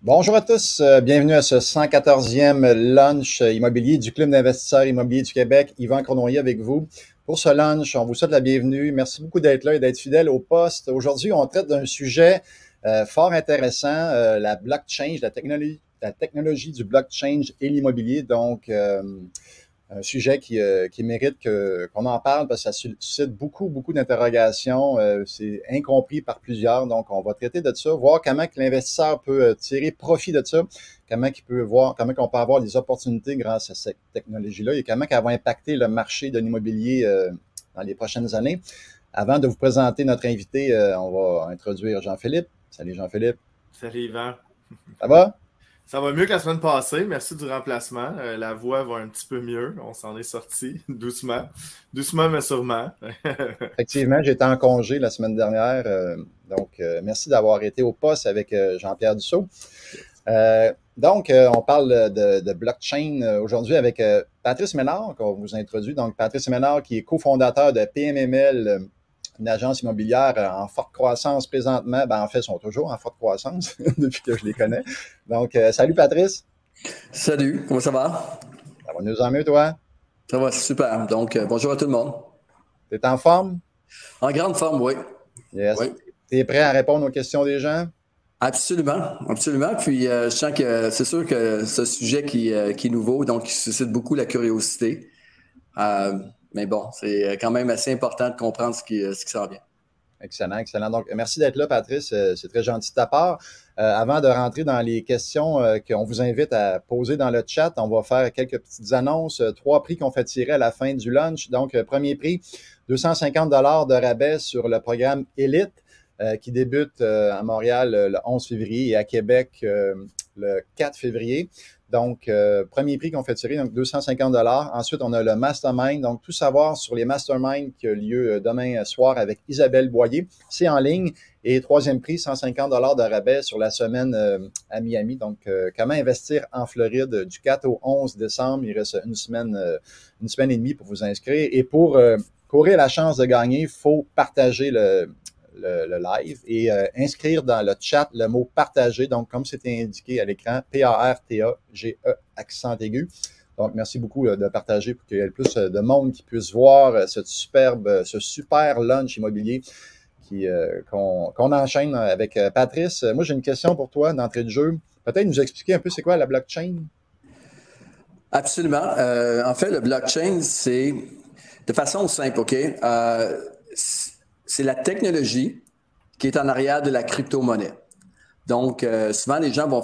Bonjour à tous, bienvenue à ce 114e lunch immobilier du Club d'investisseurs immobiliers du Québec. Yvan Cournoyer avec vous. Pour ce lunch, on vous souhaite la bienvenue. Merci beaucoup d'être là et d'être fidèle au poste. Aujourd'hui, on traite d'un sujet fort intéressant, la blockchain, la technologie du blockchain et l'immobilier. Donc, un sujet qui mérite qu'on en parle parce que ça suscite beaucoup d'interrogations. C'est incompris par plusieurs. Donc, on va traiter de ça, voir comment que l'investisseur peut tirer profit de ça, comment on peut avoir des opportunités grâce à cette technologie-là et comment elle va impacter le marché de l'immobilier dans les prochaines années. Avant de vous présenter notre invité, on va introduire Jean-Philippe. Salut Jean-Philippe. Salut Yvan. Ça va? Ça va mieux que la semaine passée. Merci du remplacement. La voix va un petit peu mieux. On s'en est sorti doucement. Doucement, mais sûrement. Effectivement, j'étais en congé la semaine dernière. Merci d'avoir été au poste avec Jean-Pierre Dussault. On parle de blockchain aujourd'hui avec Patrice Ménard, qu'on vous introduit. Donc, Patrice Ménard, qui est cofondateur de PMML, une agence immobilière en forte croissance présentement. En fait, ils sont toujours en forte croissance depuis que je les connais. Donc, salut Patrice. Salut, comment ça va? Ça va mieux en mieux, toi? Ça va super. Donc, bonjour à tout le monde. T'es en forme? En grande forme, oui. Yes. Oui. T'es prêt à répondre aux questions des gens? Absolument, absolument. Puis, je sens que c'est sûr que ce sujet qui est nouveau, donc qui suscite beaucoup la curiosité. Mais bon, c'est quand même assez important de comprendre ce qui s'en vient. Excellent, excellent. Donc, merci d'être là, Patrice. C'est très gentil de ta part. Avant de rentrer dans les questions qu'on vous invite à poser dans le chat, on va faire quelques petites annonces. 3 prix qu'on fait tirer à la fin du lunch. Donc, premier prix, 250 $ de rabais sur le programme Élite qui débute à Montréal le 11 février et à Québec le 4 février. Donc, premier prix qu'on fait tirer, donc 250 $. Ensuite, on a le Mastermind. Donc, tout savoir sur les Masterminds qui a lieu demain soir avec Isabelle Boyer. C'est en ligne. Et troisième prix, 150 $ de rabais sur la semaine à Miami. Donc, comment investir en Floride du 4 au 11 décembre. Il reste une semaine et demie pour vous inscrire. Et pour courir la chance de gagner, il faut partager le live et inscrire dans le chat le mot partager. Donc, comme c'était indiqué à l'écran, P-A-R-T-A-G-E, accent aigu. Donc, merci beaucoup de partager pour qu'il y ait le plus de monde qui puisse voir ce super lunch immobilier qu'on enchaîne avec Patrice. Moi, j'ai une question pour toi d'entrée de jeu. Peut-être nous expliquer un peu c'est quoi la blockchain? Absolument. En fait, le blockchain, c'est de façon simple, OK? C'est la technologie qui est en arrière de la crypto-monnaie. Donc, souvent, les gens vont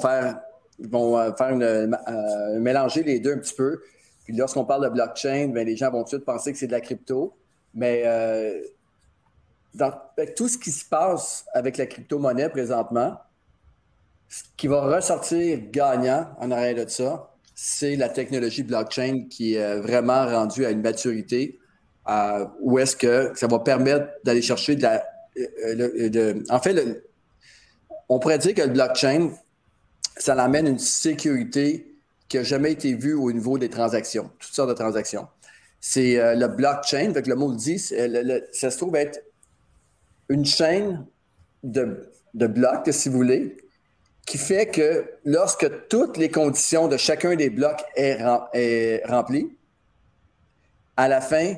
mélanger les deux un petit peu. Puis lorsqu'on parle de blockchain, bien, les gens vont tout de suite penser que c'est de la crypto. Mais avec tout ce qui se passe avec la crypto-monnaie présentement, ce qui va ressortir gagnant en arrière de ça, c'est la technologie blockchain qui est vraiment rendue à une maturité où est-ce que ça va permettre d'aller chercher on pourrait dire que le blockchain, ça amène une sécurité qui n'a jamais été vue au niveau des transactions, toutes sortes de transactions. C'est le blockchain, donc le mot le dit, ça se trouve être une chaîne de blocs, si vous voulez, qui fait que lorsque toutes les conditions de chacun des blocs est remplies, à la fin,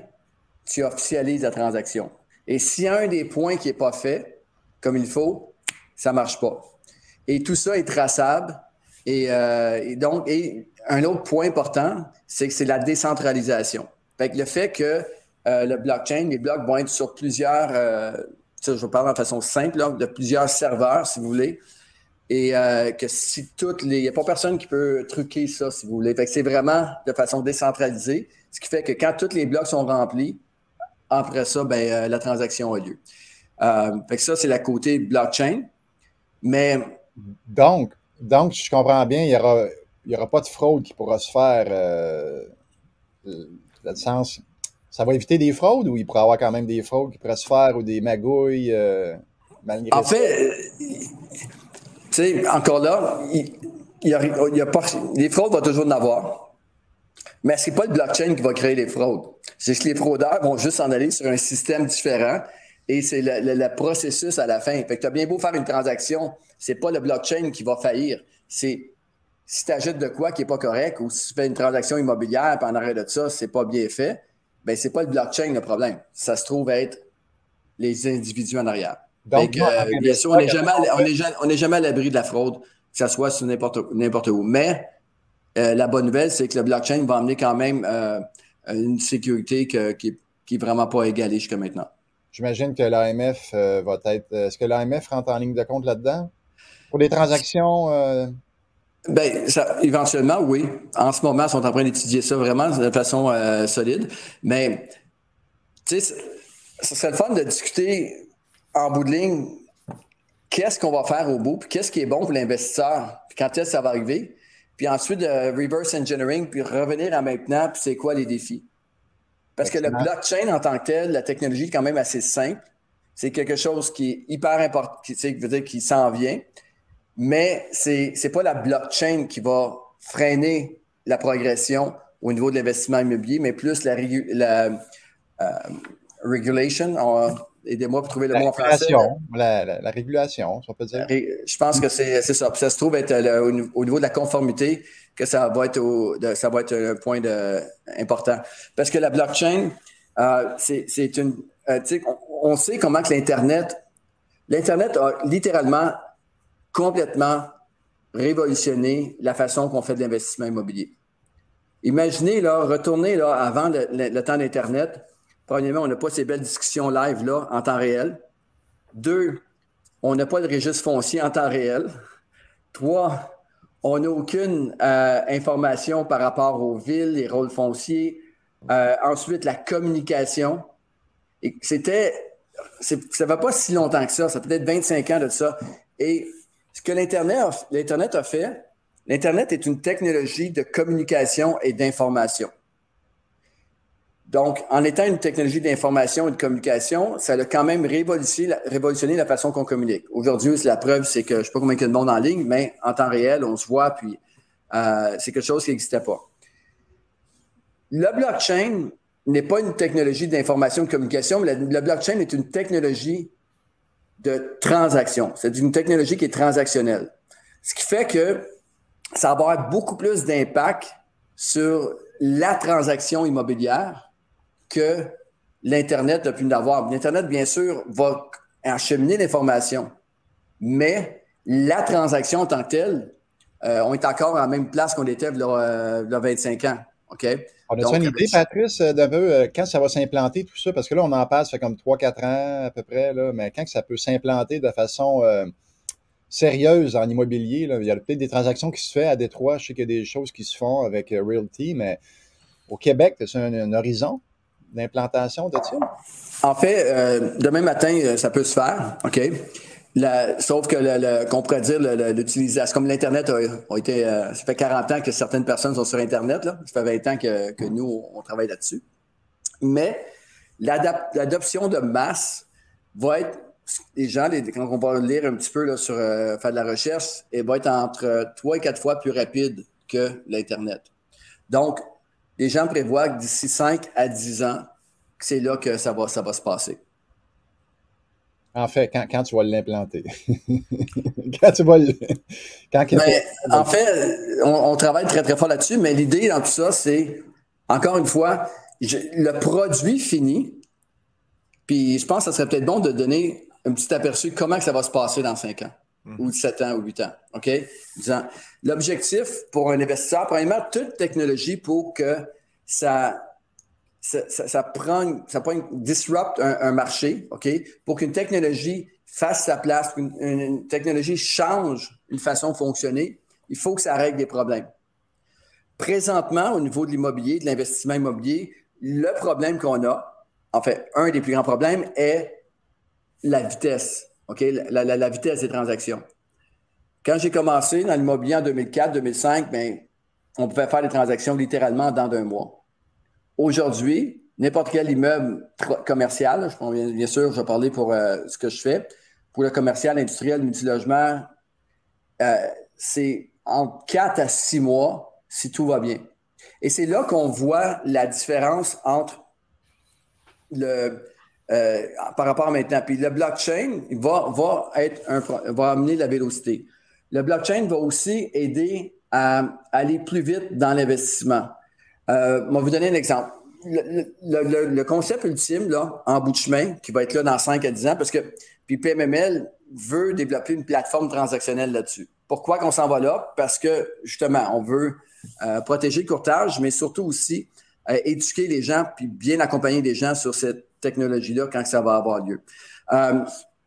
tu officialises la transaction. Et s'il y a un des points qui n'est pas fait comme il faut, ça ne marche pas. Et tout ça est traçable. Et un autre point important, c'est que c'est la décentralisation. Fait que le fait que le blockchain, les blocs vont être sur plusieurs, je vais parler de façon simple, là, de plusieurs serveurs, si vous voulez. Et que il n'y a pas personne qui peut truquer ça, si vous voulez. Fait que c'est vraiment de façon décentralisée, ce qui fait que quand tous les blocs sont remplis, après ça, la transaction a lieu. Fait que ça, c'est la côté blockchain. Mais Donc, si je comprends bien, il y aura pas de fraude qui pourra se faire dans le sens, ça va éviter des fraudes ou il pourra y avoir quand même des fraudes qui pourraient se faire ou des magouilles malgré ça? En fait, tu sais, encore là, il y a pas, les fraudes vont toujours en avoir. Mais ce n'est pas le blockchain qui va créer les fraudes. C'est que les fraudeurs vont juste en aller sur un système différent et c'est le processus à la fin. Fait que tu as bien beau faire une transaction, c'est pas le blockchain qui va faillir. c'est si tu ajoutes de quoi qui n'est pas correct ou si tu fais une transaction immobilière et en arrêt de ça, c'est pas bien fait, ben c'est pas le blockchain le problème. Ça se trouve être les individus en arrière. Donc, bien sûr, on n'est jamais à l'abri de la fraude, que ce soit sur n'importe où. Mais la bonne nouvelle, c'est que le blockchain va amener quand même une sécurité qui n'est vraiment pas égalée jusqu'à maintenant. J'imagine que l'AMF va être... Est-ce que l'AMF rentre en ligne de compte là-dedans? Pour des transactions... Éventuellement, oui. En ce moment, ils sont en train d'étudier ça vraiment de façon solide. Mais, tu sais, ce serait le fun de discuter en bout de ligne qu'est-ce qu'on va faire au bout, puis qu'est-ce qui est bon pour l'investisseur, puis quand est-ce que ça va arriver. Puis ensuite, reverse engineering, puis revenir à maintenant, puis c'est quoi les défis. Parce que le blockchain en tant que tel, la technologie est quand même assez simple. C'est quelque chose qui est hyper important, qui s'en vient. Mais c'est pas la blockchain qui va freiner la progression au niveau de l'investissement immobilier, mais plus la regulation. Aidez-moi pour trouver le mot en français. La régulation, si on peut dire. Je pense que c'est ça. Puis ça se trouve être au niveau de la conformité que ça va être un point important. Parce que la blockchain, c'est une... on sait comment que l'Internet a littéralement complètement révolutionné la façon qu'on fait de l'investissement immobilier. Imaginez, retourner avant le temps d'Internet. Premièrement, on n'a pas ces belles discussions live là, en temps réel. 2, on n'a pas de registre foncier en temps réel. 3, on n'a aucune information par rapport aux villes, les rôles fonciers. Ensuite, la communication. Et ça ne va pas si longtemps que ça. Ça peut être 25 ans de ça. Et ce que l'Internet a fait, l'Internet est une technologie de communication et d'information. Donc, en étant une technologie d'information et de communication, ça a quand même révolutionné la façon qu'on communique. Aujourd'hui, la preuve, c'est que je ne sais pas combien il y a de monde en ligne, mais en temps réel, on se voit, puis c'est quelque chose qui n'existait pas. Le blockchain n'est pas une technologie d'information et de communication, mais le blockchain est une technologie de transaction. C'est une technologie qui est transactionnelle. Ce qui fait que ça va avoir beaucoup plus d'impact sur la transaction immobilière que l'Internet a pu d'avoir. L'Internet, bien sûr, va acheminer l'information, mais la transaction en tant que telle, on est encore à la même place qu'on était il y a 25 ans. OK? On a une idée, Patrice, d'un peu quand ça va s'implanter, tout ça? Parce que là, on en passe, ça fait comme 3-4 ans à peu près, là, mais quand ça peut s'implanter de façon sérieuse en immobilier, là, il y a peut-être des transactions qui se font à Détroit. Je sais qu'il y a des choses qui se font avec Realty, mais au Québec, c'est un horizon d'implantation de ça? En fait, demain matin, ça peut se faire, OK? Sauf que qu'on pourrait dire l'utilisation, comme l'Internet a été, ça fait 40 ans que certaines personnes sont sur Internet, là. Ça fait 20 ans que nous, on travaille là-dessus. Mais l'adoption de masse va être, les gens, quand on va lire un petit peu là, sur faire de la recherche, elle va être entre 3 et 4 fois plus rapide que l'Internet. Donc, les gens prévoient que d'ici 5 à 10 ans, c'est là que ça va se passer. En fait, quand tu vas l'implanter. En fait, on travaille très, très fort là-dessus, mais l'idée dans tout ça, c'est, encore une fois, le produit fini, puis je pense que ça serait peut-être bon de donner un petit aperçu de comment que ça va se passer dans 5 ans, ou 7 ans, ou 8 ans. OK? L'objectif pour un investisseur, premièrement, toute technologie pour que ça disrupt un marché, OK? Pour qu'une technologie fasse sa place, qu'une technologie change une façon de fonctionner, il faut que ça règle des problèmes. Présentement, au niveau de l'immobilier, de l'investissement immobilier, le problème qu'on a, en fait, un des plus grands problèmes est la vitesse, OK? La vitesse des transactions. Quand j'ai commencé dans l'immobilier en 2004-2005, bien, on pouvait faire des transactions littéralement dans d'un mois. Aujourd'hui, n'importe quel immeuble commercial, bien sûr, je vais parler pour ce que je fais, pour le commercial, industriel, multilogement, c'est entre 4 à 6 mois si tout va bien. Et c'est là qu'on voit la différence entre par rapport à maintenant. Puis le blockchain va amener la vélocité. le blockchain va aussi aider à aller plus vite dans l'investissement. Je vais vous donner un exemple. Le concept ultime, là, en bout de chemin, qui va être là dans 5 à 10 ans, parce que puis PMML veut développer une plateforme transactionnelle là-dessus. Pourquoi qu'on s'en va là? Parce que, justement, on veut protéger le courtage, mais surtout aussi éduquer les gens puis bien accompagner les gens sur cette technologie-là quand ça va avoir lieu.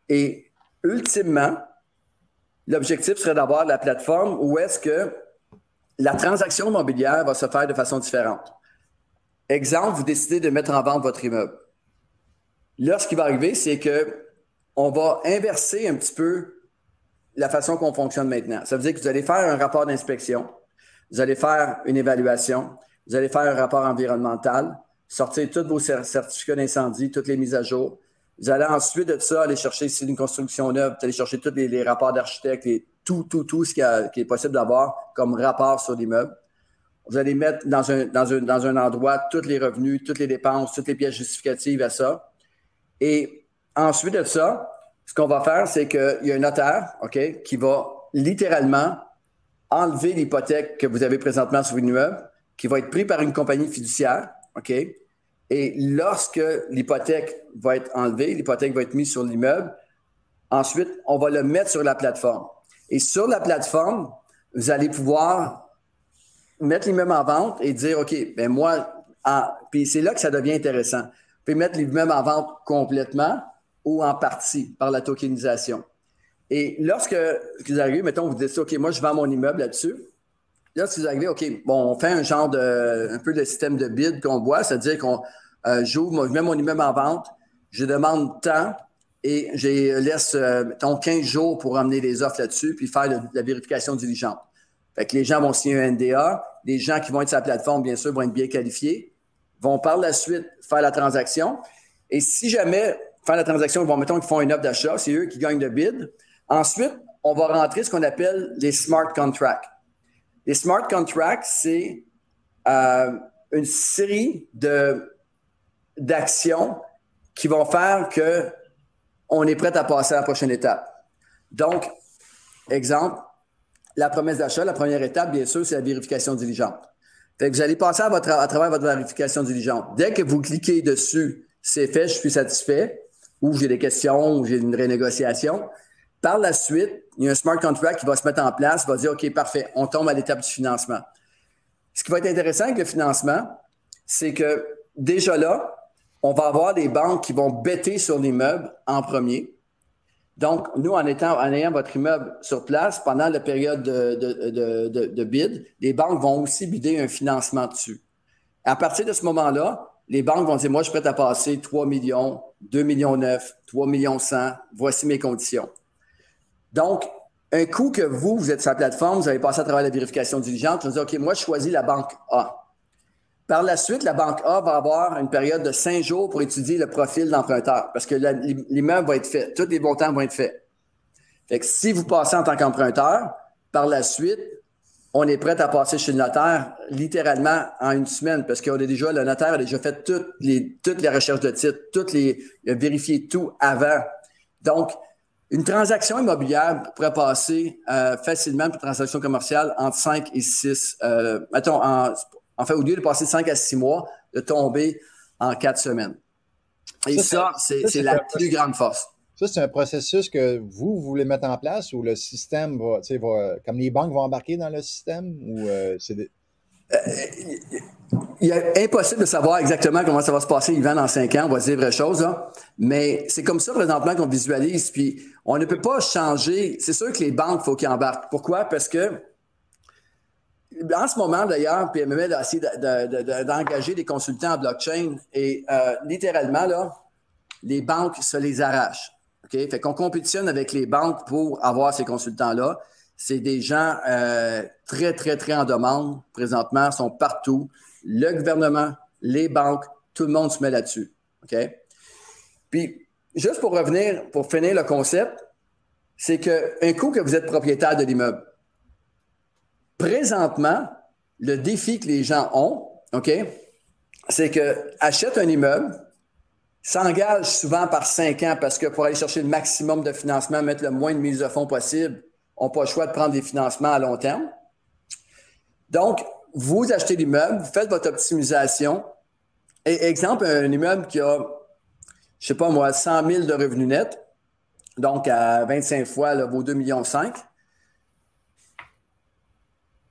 Et ultimement, l'objectif serait d'avoir la plateforme où est-ce que la transaction immobilière va se faire de façon différente. Exemple, vous décidez de mettre en vente votre immeuble. Là, ce qui va arriver, c'est qu'on va inverser un petit peu la façon qu'on fonctionne maintenant. Ça veut dire que vous allez faire un rapport d'inspection, vous allez faire une évaluation, vous allez faire un rapport environnemental, sortir tous vos certificats d'incendie, toutes les mises à jour. Vous allez ensuite de ça aller chercher, si c'est une construction neuve, vous allez chercher tous les rapports d'architectes, tout ce qui est possible d'avoir comme rapport sur l'immeuble. Vous allez mettre dans un endroit tous les revenus, toutes les dépenses, toutes les pièces justificatives à ça. Et ensuite de ça, ce qu'on va faire, c'est qu'il y a un notaire, OK, qui va littéralement enlever l'hypothèque que vous avez présentement sur une immeuble, qui va être pris par une compagnie fiduciaire, OK? Et lorsque l'hypothèque va être enlevée, l'hypothèque va être mise sur l'immeuble, ensuite, on va le mettre sur la plateforme. Et sur la plateforme, vous allez pouvoir mettre l'immeuble en vente et dire, OK, ben moi, puis c'est là que ça devient intéressant. Vous pouvez mettre l'immeuble en vente complètement ou en partie par la tokenisation. Et lorsque vous arrivez, mettons, vous dites, OK, moi, je vends mon immeuble là-dessus. Là, si vous arrivez, OK, bon, on fait un peu de système de bid qu'on voit, c'est-à-dire qu'on je mets mon immeuble en vente, je demande tant et je laisse, mettons, 15 jours pour emmener les offres là-dessus puis faire la vérification diligente. Fait que les gens vont signer un NDA, les gens qui vont être sur la plateforme, bien sûr, vont être bien qualifiés, vont par la suite faire la transaction. Et si jamais faire la transaction, mettons qu'ils font une offre d'achat, c'est eux qui gagnent le bid. Ensuite, on va rentrer ce qu'on appelle les smart contracts. Les smart contracts, c'est une série d'actions qui vont faire qu'on est prêt à passer à la prochaine étape. Donc, exemple, la promesse d'achat, la première étape, bien sûr, c'est la vérification diligente. Fait que vous allez passer à travers votre vérification diligente. Dès que vous cliquez dessus, c'est fait, je suis satisfait, ou j'ai des questions, ou j'ai une renégociation. Par la suite, il y a un smart contract qui va se mettre en place, va dire, OK, parfait, on tombe à l'étape du financement. Ce qui va être intéressant avec le financement, c'est que déjà là, on va avoir des banques qui vont bêter sur l'immeuble en premier. Donc, nous, en ayant votre immeuble sur place, pendant la période de bid, les banques vont aussi bider un financement dessus. À partir de ce moment-là, les banques vont dire, moi, je suis prêt à passer 3 millions, 2 millions 9, 3 millions 100, voici mes conditions. Donc, un coup que vous êtes sur la plateforme, vous allez passer à travers la vérification diligente, vous allez dire, OK, moi, je choisis la banque A. Par la suite, la banque A va avoir une période de 5 jours pour étudier le profil de l'emprunteur parce que l'immeuble va être fait. Tous les montants vont être faits. Fait que si vous passez en tant qu'emprunteur, par la suite, on est prêt à passer chez le notaire littéralement en une semaine parce le notaire a déjà fait toutes les recherches de titres, il a vérifié tout avant. Donc, une transaction immobilière pourrait passer facilement pour une transaction commerciale entre 5 et 6, au lieu de passer 5 à 6 mois, de tomber en 4 semaines. Et ça c'est la plus grande force. Ça, c'est un processus que vous voulez mettre en place ou le système va comme les banques vont embarquer dans le système ou il est impossible de savoir exactement comment ça va se passer, Yvan, dans 5 ans, on va dire vraies choses, là. Mais c'est comme ça présentement qu'on visualise, puis on ne peut pas changer. C'est sûr que les banques, il faut qu'ils embarquent. Pourquoi? Parce que en ce moment, d'ailleurs, PMML a essayé d'engager des consultants en blockchain et littéralement, là, les banques se les arrachent. Okay? Fait qu'on compétitionne avec les banques pour avoir ces consultants-là. C'est des gens très, très, très en demande présentement, sont partout. Le gouvernement, les banques, tout le monde se met là-dessus. Okay? Puis, juste pour finir le concept, c'est qu'un coup que vous êtes propriétaire de l'immeuble, présentement, le défi que les gens ont, OK, c'est qu'achètent un immeuble, s'engagent souvent par 5 ans parce que pour aller chercher le maximum de financement, mettre le moins de mise de fonds possible, n'ont pas le choix de prendre des financements à long terme. Donc, vous achetez l'immeuble, vous faites votre optimisation. Et, exemple, un immeuble qui a, je ne sais pas moi, 100 000 de revenus nets, donc à 25 fois là, vos 2,5 millions.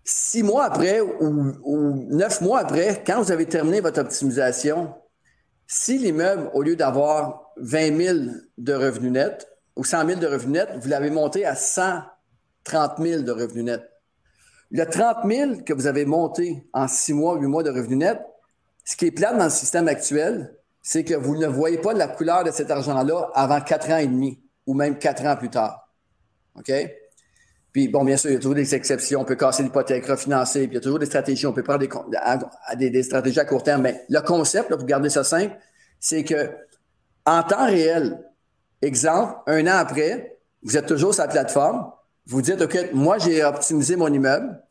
6 mois après ou 9 mois après, quand vous avez terminé votre optimisation, si l'immeuble, au lieu d'avoir 20 000 de revenus nets ou 100 000 de revenus nets, vous l'avez monté à 130 000 de revenus nets. Le 30 000 que vous avez monté en 6 mois, 8 mois de revenus nets, ce qui est plate dans le système actuel, c'est que vous ne voyez pas la couleur de cet argent-là avant 4 ans et demi ou même 4 ans plus tard. OK? Puis, bon, bien sûr, il y a toujours des exceptions. On peut casser l'hypothèque, refinancer, puis il y a toujours des stratégies. On peut prendre des stratégies à court terme. Mais le concept, là, pour garder ça simple, c'est que en temps réel, exemple, 1 an après, vous êtes toujours sur la plateforme. Vous dites, OK, moi, j'ai optimisé mon immeuble.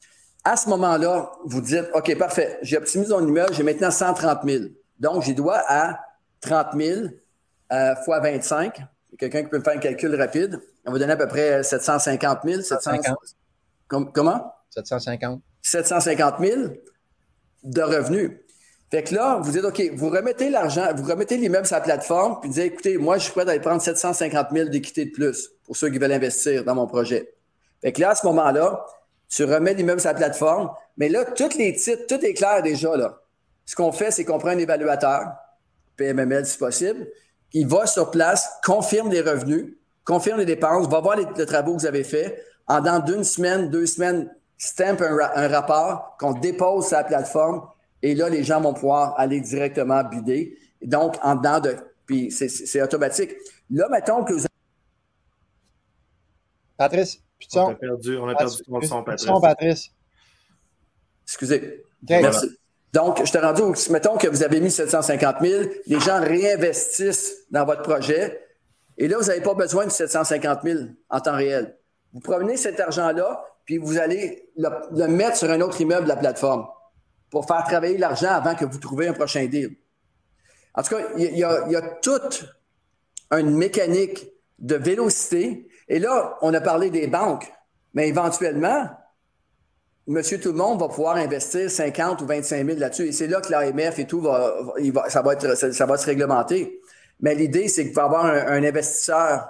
À ce moment-là, vous dites, OK, parfait, j'ai optimisé mon immeuble, j'ai maintenant 130 000. Donc, j'y dois à 30 000 fois 25. Il y a quelqu'un qui peut me faire un calcul rapide. On va donner à peu près 750 000. 750. Comment? 750. 750 000 de revenus. Fait que là, vous dites, OK, vous remettez l'argent, vous remettez l'immeuble sur la plateforme, puis vous dites, écoutez, moi, je suis prêt à aller prendre 750 000 d'équité de plus pour ceux qui veulent investir dans mon projet. Fait que là, à ce moment-là, tu remets l'immeuble sur la plateforme, mais là, tous les titres, tout est clair déjà, là. Ce qu'on fait, c'est qu'on prend un évaluateur, PMML si possible, il va sur place, confirme les revenus, confirme les dépenses, va voir les travaux que vous avez faits. En dans 2 semaines, 2 semaines, stamp un rapport qu'on dépose sur la plateforme et là, les gens vont pouvoir aller directement bider. Et donc, en dedans de... Puis, c'est automatique. Là, mettons que vous... Patrice, on a perdu ton son, Patrice. Excusez. Okay. Merci. Donc, je t'ai rendu où, mettons que vous avez mis 750 000, les gens réinvestissent dans votre projet et là, vous n'avez pas besoin de 750 000 en temps réel. Vous prenez cet argent-là, puis vous allez le mettre sur un autre immeuble de la plateforme pour faire travailler l'argent avant que vous trouviez un prochain deal. En tout cas, il y a toute une mécanique de vélocité. Et là, on a parlé des banques, mais éventuellement, monsieur tout le monde va pouvoir investir 50 ou 25 000 là-dessus. Et c'est là que l'AMF et tout, ça va se réglementer. Mais l'idée, c'est qu'il va y avoir un investisseur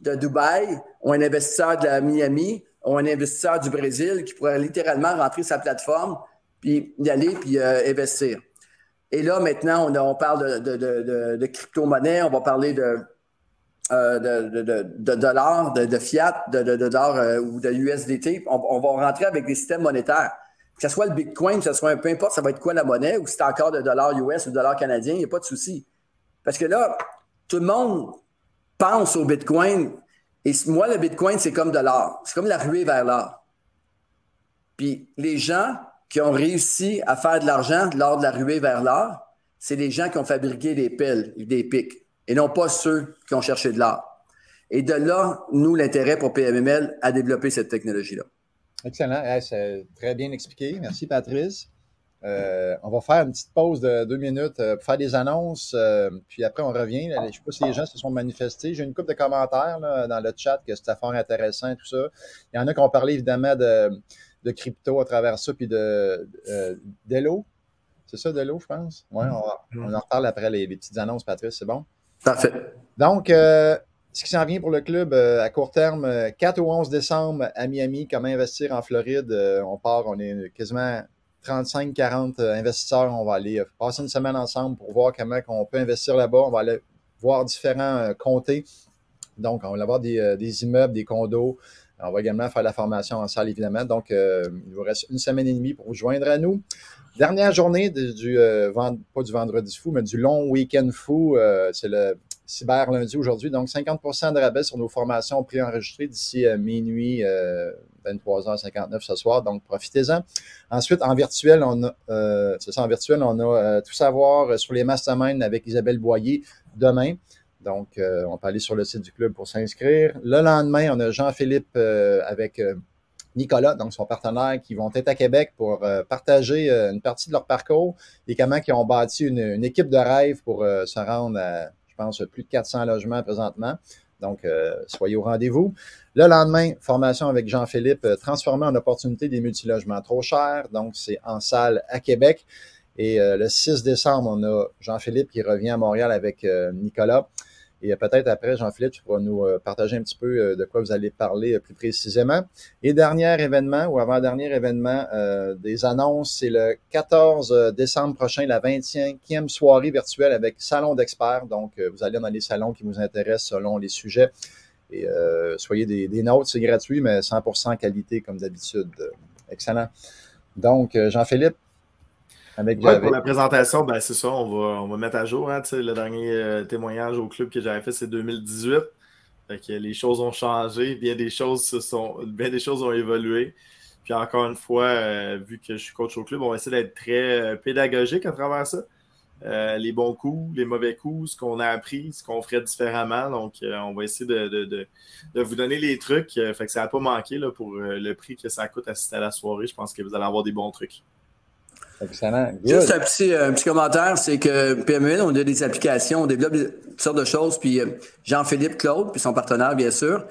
de Dubaï ou un investisseur de la Miami ou un investisseur du Brésil qui pourrait littéralement rentrer sa plateforme puis y aller puis investir. Et là, maintenant, on parle de crypto-monnaie, on va parler de dollars, de fiat, de dollars ou de USDT. On va rentrer avec des systèmes monétaire. Que ce soit le Bitcoin, que ce soit peu importe, ça va être quoi la monnaie, ou si c'est encore de dollars US ou de dollars canadiens, il n'y a pas de souci. Parce que là, tout le monde pense au Bitcoin. Et moi, le Bitcoin, c'est comme de l'or. C'est comme la ruée vers l'or. Puis les gens qui ont réussi à faire de l'argent lors de la ruée vers l'or, c'est les gens qui ont fabriqué des pelles et des pics, et non pas ceux qui ont cherché de l'or. Et de là, nous, l'intérêt pour PMML à développer cette technologie-là. Excellent. C'est très bien expliqué. Merci, Patrice. On va faire une petite pause de 2 minutes pour faire des annonces, puis après, on revient. Je ne sais pas si les gens se sont manifestés. J'ai une couple de commentaires là, dans le chat que c'était fort intéressant et tout ça. Il y en a qui ont parlé évidemment de crypto à travers ça, puis d'Elo. C'est ça, Delo, je pense? Oui, on en reparle après les petites annonces, Patrice, c'est bon? Parfait. Donc, ce qui s'en vient pour le club à court terme, 4 au 11 décembre à Miami, comment investir en Floride. On est quasiment 35-40 investisseurs. On va aller passer une semaine ensemble pour voir comment on peut investir là-bas. On va aller voir différents comtés. Donc, on va avoir des immeubles, des condos. On va également faire la formation en salle, évidemment. Donc, il vous reste 1 semaine et demie pour vous joindre à nous. Dernière journée pas du vendredi fou, mais du long week-end fou. C'est le cyber lundi aujourd'hui. Donc, 50% de rabais sur nos formations préenregistrées d'ici minuit, 23h59 ce soir. Donc, profitez-en. Ensuite, en virtuel, on a tout savoir sur les masterminds avec Isabelle Boyer demain. Donc, on peut aller sur le site du club pour s'inscrire. Le lendemain, on a Jean-Philippe avec Nicolas, donc son partenaire, qui vont être à Québec pour partager une partie de leur parcours et comment ils ont bâti une équipe de rêve pour se rendre à, je pense, plus de 400 logements présentement. Donc, soyez au rendez-vous. Le lendemain, formation avec Jean-Philippe, transformé en opportunité des multilogements trop chers. Donc, c'est en salle à Québec. Et le 6 décembre, on a Jean-Philippe qui revient à Montréal avec Nicolas. Et peut-être après, Jean-Philippe, tu pourras nous partager un petit peu de quoi vous allez parler plus précisément. Et dernier événement, ou avant-dernier événement des annonces, c'est le 14 décembre prochain, la 25e soirée virtuelle avec Salon d'experts. Donc, vous allez dans les salons qui vous intéressent selon les sujets. Et soyez des nôtres, c'est gratuit, mais 100% qualité comme d'habitude. Excellent. Donc, Jean-Philippe, pour la présentation, ben c'est ça, on va mettre à jour. Hein, le dernier témoignage au club que j'avais fait, c'est 2018. Fait que les choses ont changé, bien des choses ont évolué. Puis encore une fois, vu que je suis coach au club, on va essayer d'être très pédagogique à travers ça. Les bons coups, les mauvais coups, ce qu'on a appris, ce qu'on ferait différemment. Donc, on va essayer de vous donner les trucs. Fait que ça n'a pas manqué là, pour le prix que ça coûte assister à la soirée. Je pense que vous allez avoir des bons trucs. Excellent. Good. Juste un petit commentaire, c'est que PMEL, on a des applications, on développe toutes sortes de choses, puis Jean-Philippe Claude, puis son partenaire, bien sûr,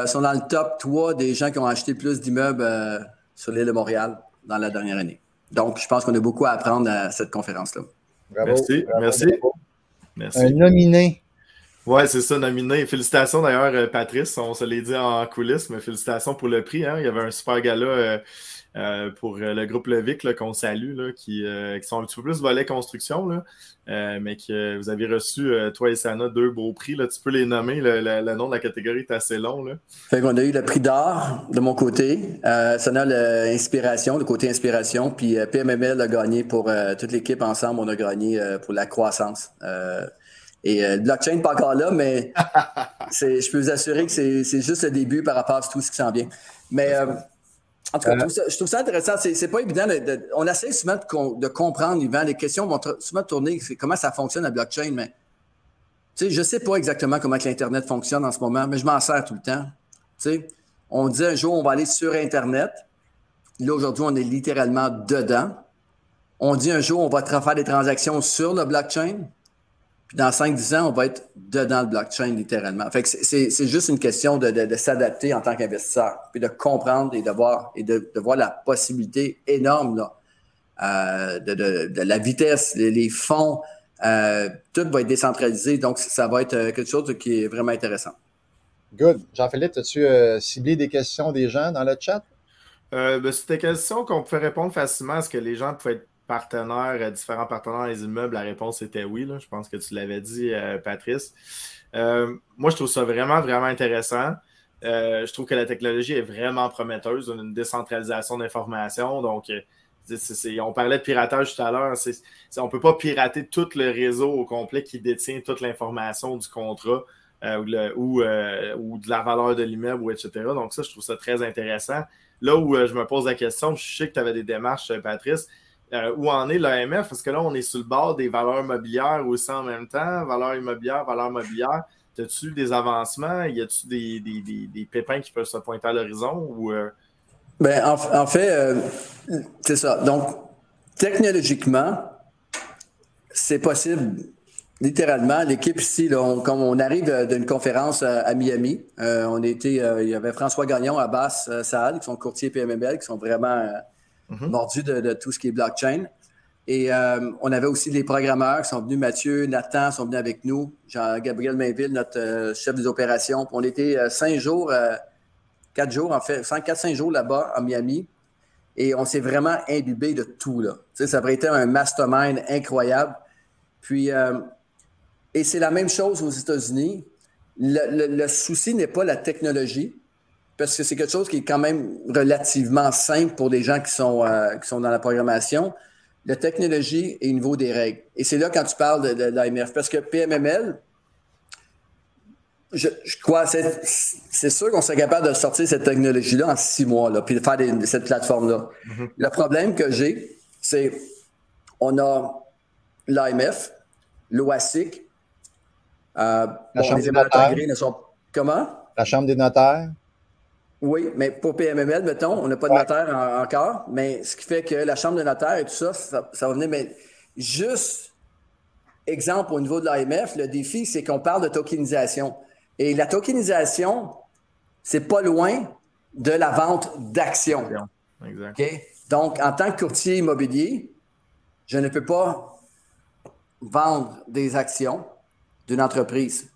sont dans le top 3 des gens qui ont acheté le plus d'immeubles sur l'île de Montréal dans la dernière année. Donc, je pense qu'on a beaucoup à apprendre à cette conférence-là. Bravo. Merci. Merci. Un nominé. Oui, c'est ça, nominé. Félicitations d'ailleurs, Patrice. On se l'est dit en coulisses, mais félicitations pour le prix. Hein. Il y avait un super gala pour le groupe Levic là, qu'on salue, là, qui sont un petit peu plus volet construction, là, mais que vous avez reçu, toi et Sana, 2 beaux prix. Là. Tu peux les nommer. Le nom de la catégorie est assez long. Là. Fait qu'on a eu le prix d'or de mon côté. Sana, le côté inspiration. Puis PMML a gagné pour toute l'équipe ensemble. On a gagné pour la croissance. Et le blockchain n'est pas encore là, mais je peux vous assurer que c'est juste le début par rapport à tout ce qui s'en vient. Mais en tout cas, je trouve ça intéressant. C'est pas évident. On essaie souvent de comprendre, Yvan. Les questions vont souvent tourner comment ça fonctionne la blockchain, mais je ne sais pas exactement comment l'Internet fonctionne en ce moment, mais je m'en sers tout le temps. On dit un jour, on va aller sur Internet. Là, aujourd'hui, on est littéralement dedans. On dit un jour, on va faire des transactions sur le blockchain. Puis dans 5-10 ans, on va être dedans le blockchain, littéralement. Fait que c'est juste une question de s'adapter en tant qu'investisseur, puis de comprendre et de voir la possibilité énorme là, de la vitesse, les fonds, tout va être décentralisé. Donc, ça va être quelque chose qui est vraiment intéressant. Good. Jean-Philippe, as-tu ciblé des questions des gens dans le chat? C'est des questions qu'on pouvait répondre facilement. Est-ce que les gens pouvaient être partenaires, différents partenaires dans les immeubles? La réponse était oui. Là. Je pense que tu l'avais dit, Patrice. Moi, je trouve ça vraiment, vraiment intéressant. Je trouve que la technologie est vraiment prometteuse. On a une décentralisation d'informations. Donc, on parlait de piratage tout à l'heure. On ne peut pas pirater tout le réseau au complet qui détient toute l'information du contrat ou de la valeur de l'immeuble, etc. Donc, ça, je trouve ça très intéressant. Là où je me pose la question, je sais que tu avais des démarches, Patrice. Où en est l'AMF? Parce que là, on est sur le bord des valeurs mobilières aussi en même temps. Valeurs immobilières. As-tu des avancements? Y a-tu des pépins qui peuvent se pointer à l'horizon? Ou, Ben, en fait, c'est ça. Donc, technologiquement, c'est possible. Littéralement, l'équipe ici, là, comme on arrive d'une conférence à Miami, il y avait François Gagnon, Abbas Saad, qui sont courtiers PMML, qui sont vraiment mordus de tout ce qui est blockchain. Et on avait aussi les programmeurs qui sont venus, Mathieu, Nathan sont venus avec nous, Jean-Gabriel Mainville, notre chef des opérations. Puis on était 4 jours en fait, 4-5 jours là-bas à Miami. Et on s'est vraiment imbibé de tout, là. Ça aurait été un mastermind incroyable. Puis, et c'est la même chose aux États-Unis. Le souci n'est pas la technologie, parce que c'est quelque chose qui est quand même relativement simple pour des gens qui sont dans la programmation. La technologie est au niveau des règles. Et c'est là quand tu parles de l'AMF, parce que PMML, je crois, c'est sûr qu'on serait capable de sortir cette technologie-là en 6 mois, là, puis de faire cette plateforme-là. Le problème que j'ai, c'est on a l'AMF, l'OASIC, la Chambre des notaires. Comment? La Chambre des notaires. Oui, mais pour PMML, mettons, on n'a pas de notaire encore, mais ce qui fait que la Chambre des notaires et tout ça, ça va venir. Mais juste, exemple, au niveau de l'AMF, le défi, c'est qu'on parle de tokenisation. Et la tokenisation, c'est pas loin de la vente d'actions. Exact. Okay? Donc, en tant que courtier immobilier, je ne peux pas vendre des actions d'une entreprise.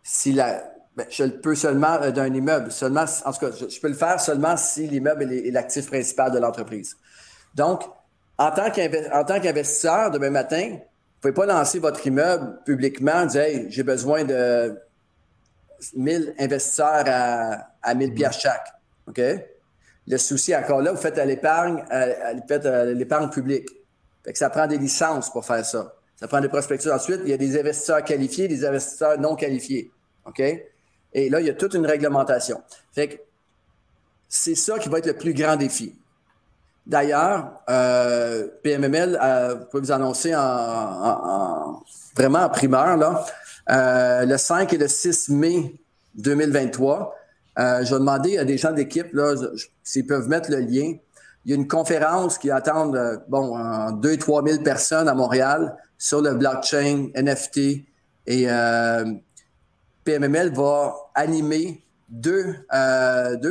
Je le peux seulement d'un immeuble. Seulement, en tout cas, je peux le faire seulement si l'immeuble est l'actif principal de l'entreprise. Donc, en tant qu'investisseur, demain matin, vous ne pouvez pas lancer votre immeuble publiquement et dire « Hey, j'ai besoin de 1000 investisseurs à 1000 piastres chaque. » OK? Le souci, encore là, vous faites l'épargne publique. Fait que ça prend des licences pour faire ça. Ça prend des prospectus. Ensuite, il y a des investisseurs qualifiés, des investisseurs non qualifiés. OK? Et là, il y a toute une réglementation. Fait que c'est ça qui va être le plus grand défi. D'ailleurs, PMML, vous pouvez vous annoncer vraiment en primeur, là, le 5 et le 6 mai 2023, je vais demander à des gens d'équipe s'ils peuvent mettre le lien. Il y a une conférence qui attend 2-3 000 personnes à Montréal sur le blockchain, NFT, et PMML va animer deux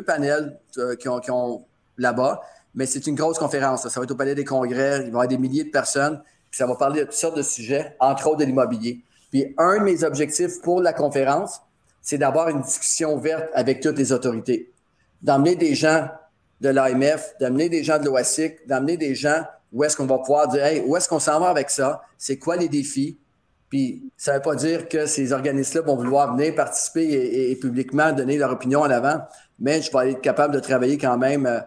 panels qui ont là-bas, mais c'est une grosse conférence. Ça va être au Palais des Congrès, il va y avoir des milliers de personnes, puis ça va parler de toutes sortes de sujets, entre autres de l'immobilier. Puis un de mes objectifs pour la conférence, c'est d'avoir une discussion ouverte avec toutes les autorités, d'emmener des gens de l'AMF, d'amener des gens de l'OASIC, d'amener des gens où est-ce qu'on va pouvoir dire « Hey, où est-ce qu'on s'en va avec ça? C'est quoi les défis? » Puis ça ne veut pas dire que ces organismes-là vont vouloir venir participer et publiquement donner leur opinion en avant, mais je vais être capable de travailler quand même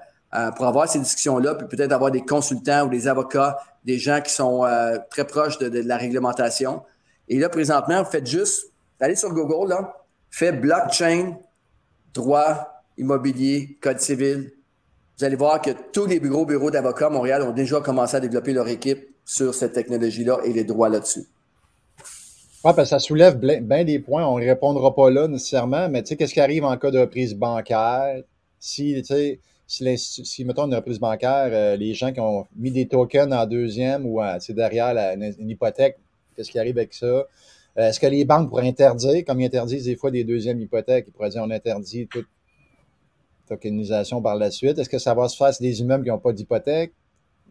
pour avoir ces discussions-là, puis peut-être avoir des consultants ou des avocats, des gens qui sont très proches de la réglementation. Et là, présentement, vous faites juste, allez sur Google, là, faites blockchain, droit, immobilier, code civil. Vous allez voir que tous les gros bureaux d'avocats à Montréal ont déjà commencé à développer leur équipe sur cette technologie-là et les droits là-dessus. Oui, parce que ça soulève bien des points. On ne répondra pas là nécessairement, mais tu sais, qu'est-ce qui arrive en cas de reprise bancaire? Si, mettons, une reprise bancaire, les gens qui ont mis des tokens en deuxième ou derrière une hypothèque, qu'est-ce qui arrive avec ça? Est-ce que les banques pourraient interdire, comme ils interdisent des fois des deuxièmes hypothèques, ils pourraient dire on interdit toute tokenisation par la suite? Est-ce que ça va se faire sur des immeubles qui n'ont pas d'hypothèque?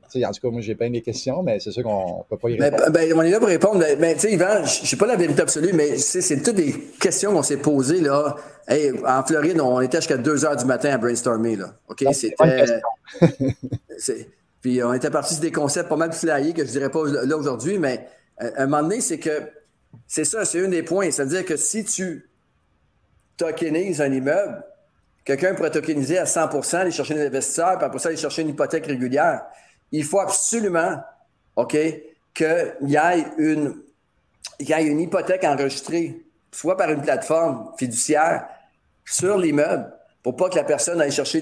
En tout cas, moi, j'ai plein de questions, mais c'est sûr qu'on ne peut pas y répondre. On est là pour répondre. Mais tu sais, Yvan, je n'ai pas la vérité absolue, mais c'est toutes des questions qu'on s'est posées, là. Hey, en Floride, on était jusqu'à 2 heures du matin à brainstormer, là. OK? Puis on était parti sur des concepts pas mal flyés que je ne dirais pas là aujourd'hui, mais à un moment donné, c'est ça, c'est un des points. C'est-à-dire que si tu tokenises un immeuble, quelqu'un pourrait tokeniser à 100%, aller chercher des investisseurs, puis après ça, aller chercher une hypothèque régulière. Il faut absolument, OK, qu'il y ait une hypothèque enregistrée, soit par une plateforme fiduciaire, sur l'immeuble, pour pas que la personne aille chercher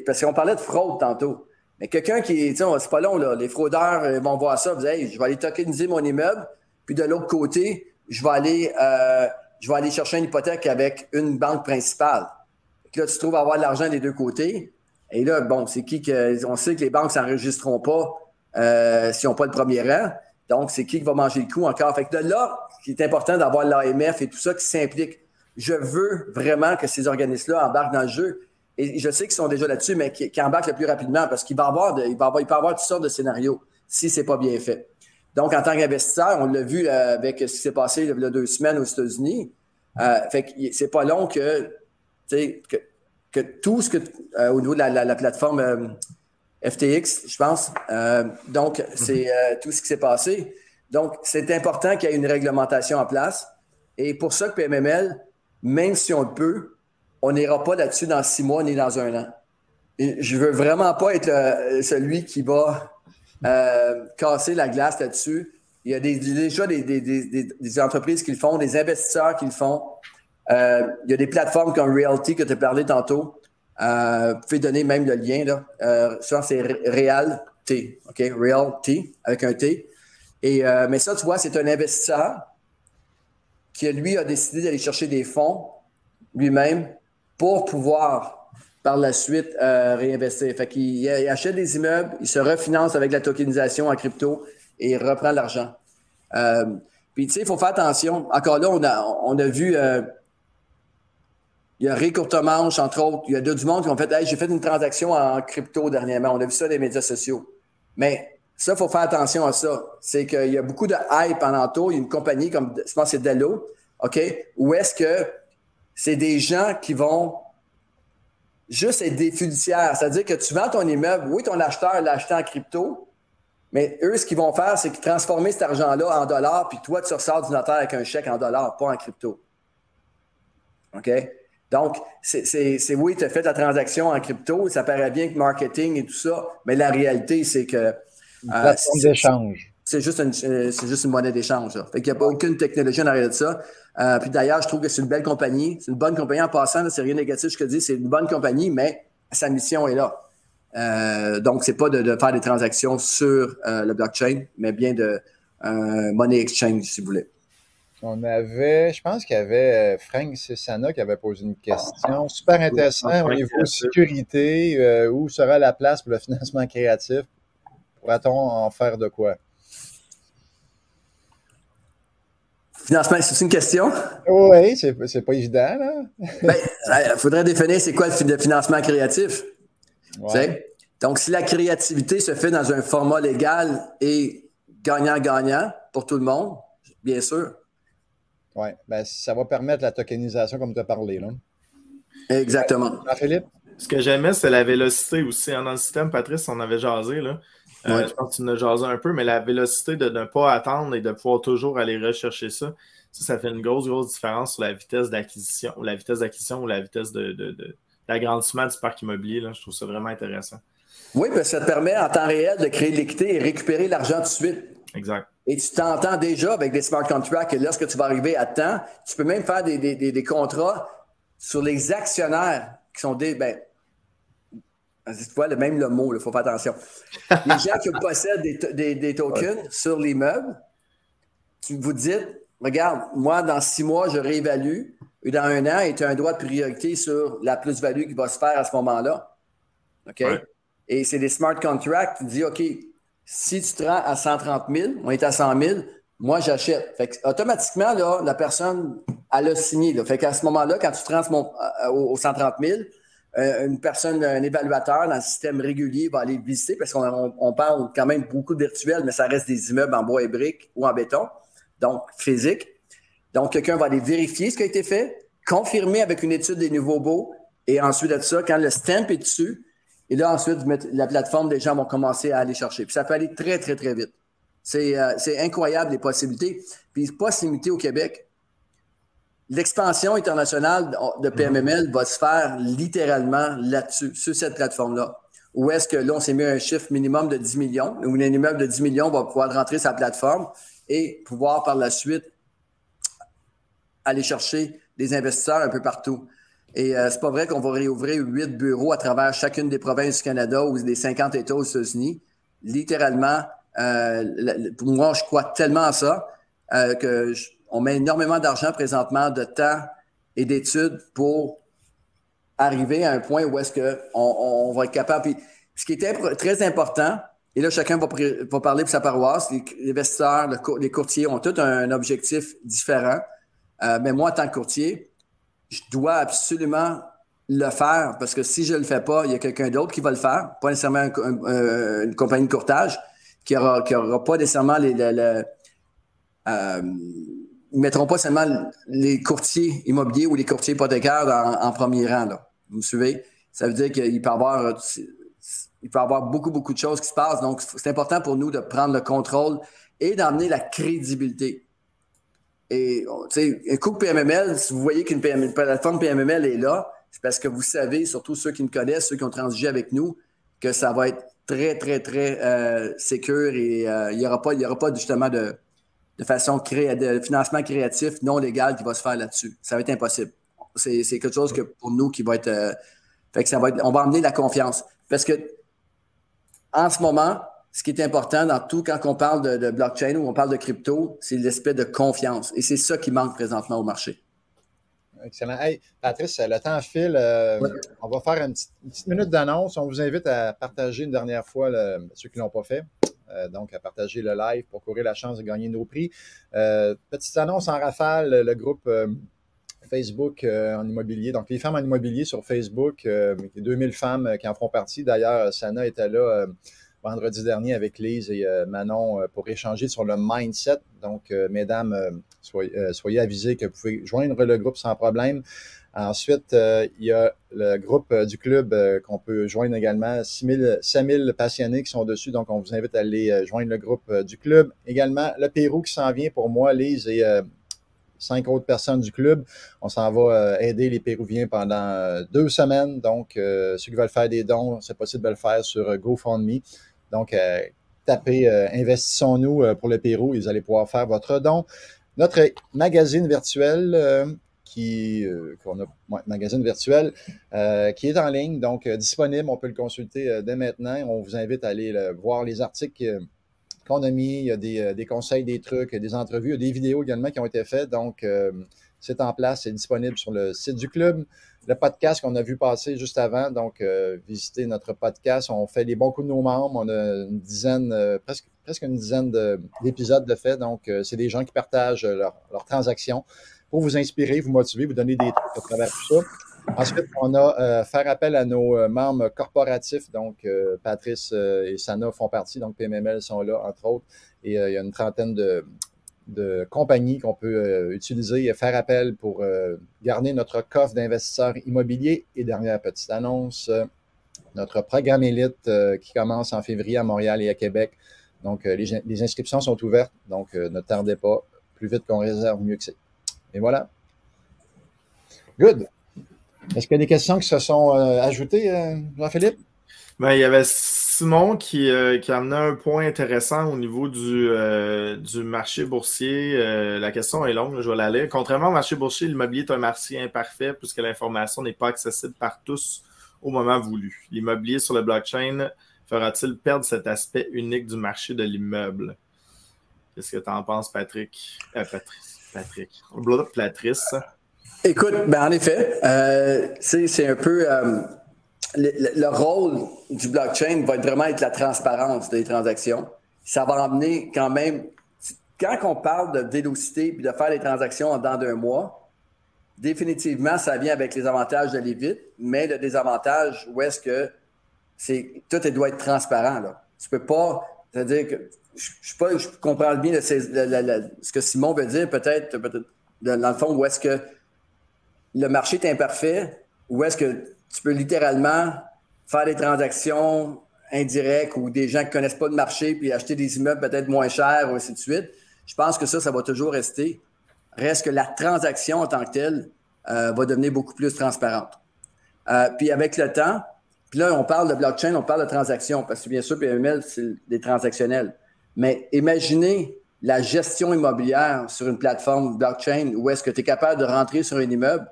parce qu'on parlait de fraude tantôt. Mais quelqu'un qui, c'est pas long, là, les fraudeurs vont voir ça, dire, hey, je vais aller tokeniser mon immeuble, puis de l'autre côté, je vais aller chercher une hypothèque avec une banque principale. Et là, tu te trouves à avoir de l'argent des deux côtés. Et là, bon, c'est on sait que les banques ne s'enregistreront pas s'ils n'ont pas le premier rang. Donc, c'est qui va manger le coup encore? Fait que de là, il est important d'avoir l'AMF et tout ça qui s'implique. Je veux vraiment que ces organismes-là embarquent dans le jeu. Et je sais qu'ils sont déjà là-dessus, mais qui embarquent le plus rapidement parce qu'il peut y avoir toutes sortes de scénarios si ce n'est pas bien fait. Donc, en tant qu'investisseur, on l'a vu avec ce qui s'est passé il y a 2 semaines aux États-Unis. Fait que c'est pas long que tout ce que au niveau de la plateforme FTX, je pense. Donc, c'est tout ce qui s'est passé. Donc, c'est important qu'il y ait une réglementation en place. Et pour ça que PMML, même si on le peut, on n'ira pas là-dessus dans 6 mois ni dans 1 an. Et je veux vraiment pas être celui qui va casser la glace là-dessus. Il y a déjà des entreprises qui le font, des investisseurs qui le font. Il y a des plateformes comme Realty que tu as parlé tantôt. Vous pouvez donner même le lien. Là. Souvent, c'est Realty. OK? Realty avec un T. Mais ça, tu vois, c'est un investisseur qui, lui, a décidé d'aller chercher des fonds lui-même pour pouvoir, par la suite, réinvestir. Fait qu'il achète des immeubles, il se refinance avec la tokenisation en crypto et il reprend l'argent. Puis, tu sais, il faut faire attention. Encore là, on a vu Il y a Ray Courtemanche, entre autres. Il y a du monde qui ont fait hey, j'ai fait une transaction en crypto dernièrement. On a vu ça dans les médias sociaux. Mais ça, il faut faire attention à ça. C'est qu'il y a beaucoup de hype en entour. Il y a une compagnie comme, je pense que c'est Dello, OK? Où est-ce que c'est des gens qui vont juste être des fiduciaires. C'est-à-dire que tu vends ton immeuble, oui, ton acheteur l'a acheté en crypto, mais eux, ce qu'ils vont faire, c'est qu'ils transformer cet argent-là en dollars, puis toi, tu ressors du notaire avec un chèque en dollars, pas en crypto. OK? Donc, oui, tu as fait la transaction en crypto, ça paraît bien que marketing et tout ça, mais la réalité, c'est que une plateforme d'échange. C'est juste une monnaie d'échange. Fait qu'il n'y a pas aucune technologie en arrière de ça. Puis d'ailleurs, je trouve que c'est une belle compagnie. C'est une bonne compagnie en passant. C'est rien de négatif ce que je dis. C'est une bonne compagnie, mais sa mission est là. Donc, c'est pas de faire des transactions sur le blockchain, mais bien de money exchange, si vous voulez. Je pense qu'il y avait Frank Cessana qui avait posé une question super intéressante au niveau sécurité. Où sera la place pour le financement créatif? Pourra-t-on en faire de quoi? Financement, c'est une question? Oui, c'est pas évident, là. Il faudrait définir c'est quoi le financement créatif. Ouais. Donc, si la créativité se fait dans un format légal et gagnant-gagnant pour tout le monde, bien sûr. Oui, ça va permettre la tokenisation comme tu as parlé, là. Exactement. Philippe? Ce que j'aimais, c'est la vélocité aussi. Dans le système, Patrice, on avait jasé, là. Je pense que tu nous as jasé un peu, mais la vélocité de ne pas attendre et de pouvoir toujours aller rechercher ça, ça fait une grosse différence sur la vitesse d'acquisition, ou la vitesse d'agrandissement du parc immobilier. Là. Je trouve ça vraiment intéressant. Oui, parce que ça te permet en temps réel de créer de l'équité et récupérer l'argent tout de suite. Exact. Et tu t'entends déjà avec des smart contracts que lorsque tu vas arriver à temps, tu peux même faire des contrats sur les actionnaires qui sont des... tu vois, même le mot, il faut faire attention. Les gens qui possèdent des tokens sur l'immeuble, vous dites, regarde, moi, dans 6 mois, je réévalue, et dans 1 an, tu as un droit de priorité sur la plus-value qui va se faire à ce moment-là. OK? Ouais. Et c'est des smart contracts qui disent, OK, si tu te rends à 130 000, on est à 100 000, moi, j'achète. Fait que, automatiquement, là, la personne, elle a signé. Là. Fait qu'à ce moment-là, quand tu te rends au 130 000, une personne, un évaluateur dans le système régulier va aller visiter parce qu'on parle quand même beaucoup de virtuel, mais ça reste des immeubles en bois et briques ou en béton, donc physique. Donc, quelqu'un va aller vérifier ce qui a été fait, confirmer avec une étude des nouveaux baux et ensuite de ça, quand le stamp est dessus, et là, ensuite, la plateforme, les gens vont commencer à aller chercher. Puis ça peut aller très, très, très vite. C'est incroyable les possibilités. Puis pas se limiter au Québec. L'expansion internationale de PMML va se faire littéralement là-dessus, sur cette plateforme-là. Où est-ce que là, on s'est mis un chiffre minimum de 10 millions, où un immeuble de 10 millions va pouvoir rentrer sur la plateforme et pouvoir par la suite aller chercher des investisseurs un peu partout. Et c'est pas vrai qu'on va réouvrir 8 bureaux à travers chacune des provinces du Canada ou des 50 États aux États-Unis. Littéralement, pour moi, je crois tellement à ça on met énormément d'argent présentement, de temps et d'études pour arriver à un point où est-ce qu'on va être capable. Puis, ce qui est très important, et là, chacun va parler pour sa paroisse, les investisseurs, les courtiers ont tous un objectif différent. Mais moi, en tant que courtier, je dois absolument le faire parce que si je ne le fais pas, il y a quelqu'un d'autre qui va le faire, pas nécessairement une compagnie de courtage qui aura pas nécessairement ils ne mettront pas seulement les courtiers immobiliers ou les courtiers hypothécaires en premier rang. Là. Vous me suivez? Ça veut dire qu'il peut y avoir beaucoup, beaucoup de choses qui se passent. Donc, c'est important pour nous de prendre le contrôle et d'emmener la crédibilité. Et, tu sais, un coup de PMML, si vous voyez qu'une plateforme PMML est là, c'est parce que vous savez, surtout ceux qui me connaissent, ceux qui ont transigé avec nous, que ça va être très, très, très sécure et il n'y aura pas justement de façon de financement créatif non légal qui va se faire là-dessus. Ça va être impossible. C'est quelque chose que pour nous qui va être... fait que on va emmener la confiance. Parce que en ce moment, ce qui est important dans tout, quand on parle de blockchain ou on parle de crypto, c'est l'aspect de confiance. Et c'est ça qui manque présentement au marché. Excellent. Hey, Patrice, le temps file. Ouais. On va faire une petite minute d'annonce. On vous invite à partager une dernière fois, ceux qui ne l'ont pas fait. Donc, à partager le live pour courir la chance de gagner nos prix. Petite annonce en rafale, le groupe Facebook en immobilier. Donc, les femmes en immobilier sur Facebook, les 2000 femmes qui en font partie. D'ailleurs, Sana était là vendredi dernier avec Lise et Manon pour échanger sur le mindset. Donc, mesdames, soyez avisées que vous pouvez joindre le groupe sans problème. Ensuite, il y a le groupe du club qu'on peut joindre également, 5000 passionnés qui sont dessus. Donc, on vous invite à aller joindre le groupe du club. Également, le Pérou qui s'en vient pour moi, Lise et 5 autres personnes du club. On s'en va aider les Péruviens pendant 2 semaines. Donc, ceux qui veulent faire des dons, c'est possible de le faire sur GoFundMe. Donc, tapez Investissons-nous pour le Pérou et vous allez pouvoir faire votre don. Notre magazine virtuel magazine virtuel qui est en ligne, donc disponible. On peut le consulter dès maintenant. On vous invite à aller voir les articles qu'on a mis. Il y a des conseils, des trucs, des entrevues, il y a des vidéos également qui ont été faites. Donc, c'est en place, c'est disponible sur le site du club. Le podcast qu'on a vu passer juste avant, donc visitez notre podcast. On fait les bons coups de nos membres. On a une dizaine, presque une dizaine d'épisodes de fait. Donc, c'est des gens qui partagent leurs transactions pour vous inspirer, vous motiver, vous donner des trucs à travers tout ça. Ensuite, on a faire appel à nos membres corporatifs. Donc, Patrice et Sana font partie. Donc, PMML sont là, entre autres. Et il y a une trentaine de compagnies qu'on peut utiliser et faire appel pour garder notre coffre d'investisseurs immobiliers. Et dernière petite annonce, notre programme élite qui commence en février à Montréal et à Québec. Donc, les inscriptions sont ouvertes. Donc, ne tardez pas. Plus vite qu'on réserve, mieux que c'est. Et voilà. Good. Est-ce qu'il y a des questions qui se sont ajoutées, Jean-Philippe? Ben, il y avait Simon qui amenait un point intéressant au niveau du marché boursier. La question est longue, je vais la lire. Contrairement au marché boursier, l'immobilier est un marché imparfait puisque l'information n'est pas accessible par tous au moment voulu. L'immobilier sur le blockchain fera-t-il perdre cet aspect unique du marché de l'immeuble? Qu'est-ce que tu en penses, Patrick? Patrice. Écoute, ben en effet, c'est un peu le rôle du blockchain va vraiment être la transparence des transactions. Ça va amener quand même, quand on parle de vélocité et de faire des transactions en dedans d'un mois, définitivement, ça vient avec les avantages d'aller vite, mais le désavantage où est-ce que tout doit être transparent. Là. Tu peux pas, c'est-à-dire que je comprends bien ce que Simon veut dire, peut-être dans le fond, où est-ce que le marché est imparfait, où est-ce que tu peux littéralement faire des transactions indirectes ou des gens qui ne connaissent pas le marché puis acheter des immeubles peut-être moins chers ou ainsi de suite. Je pense que ça va toujours rester. Reste que la transaction en tant que telle va devenir beaucoup plus transparente. Puis avec le temps, puis là, on parle de blockchain, on parle de transactions, parce que bien sûr, PML, c'est des transactionnels. Mais imaginez la gestion immobilière sur une plateforme blockchain où est-ce que tu es capable de rentrer sur un immeuble.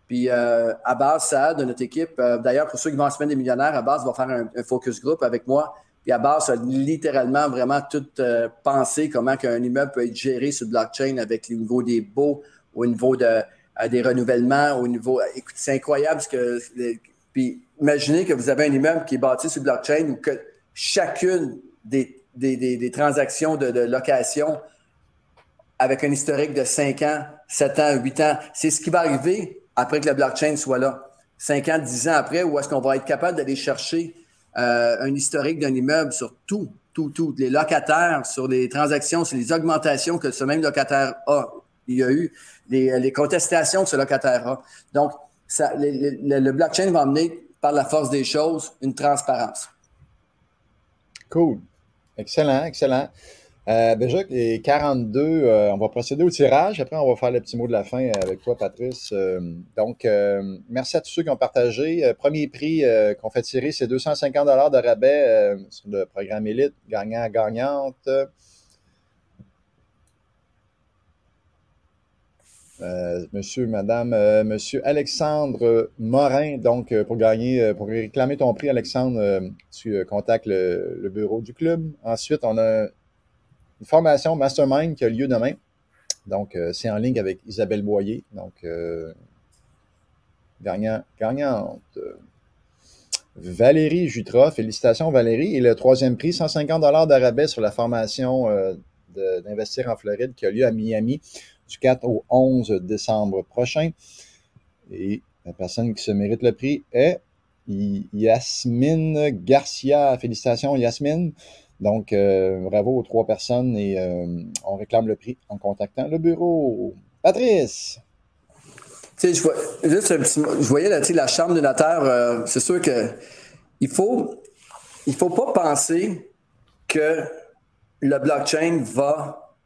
Puis Abbas Saad de notre équipe, d'ailleurs, pour ceux qui vont en semaine des millionnaires, Abbas va faire un focus group avec moi. Puis Abbas a littéralement vraiment tout pensé comment un immeuble peut être géré sur blockchain avec le niveau des baux, au niveau des renouvellements, au niveau... Écoute, c'est incroyable ce que... Puis imaginez que vous avez un immeuble qui est bâti sur blockchain où que chacune des transactions de location avec un historique de 5 ans, 7 ans, 8 ans, c'est ce qui va arriver après que le blockchain soit là. 5 ans, 10 ans après, où est-ce qu'on va être capable d'aller chercher un historique d'un immeuble sur tout, les locataires, sur les transactions, sur les augmentations que ce même locataire a. Il y a eu les contestations que ce locataire a. Donc, le blockchain va amener, par la force des choses, une transparence. Cool. Excellent. Déjà, les 42, on va procéder au tirage. Après, on va faire le petit mot de la fin avec toi, Patrice. Donc, merci à tous ceux qui ont partagé. Premier prix qu'on fait tirer, c'est 250 $ de rabais sur le programme élite, gagnant-gagnante. Monsieur Alexandre Morin, donc pour réclamer ton prix, Alexandre, tu contactes le bureau du club. Ensuite, on a une formation Mastermind qui a lieu demain. Donc, c'est en ligne avec Isabelle Boyer. Donc, gagnante. Valérie Jutra, félicitations Valérie. Et le troisième prix, 150 $ de rabais sur la formation d'Investir en Floride qui a lieu à Miami. du 4 au 11 décembre prochain. Et la personne qui se mérite le prix est Yasmine Garcia. Félicitations, Yasmine. Donc, bravo aux 3 personnes et on réclame le prix en contactant le bureau. Patrice! Tu sais, je voyais là, la chambre de notaire, c'est sûr que il faut pas penser que le blockchain va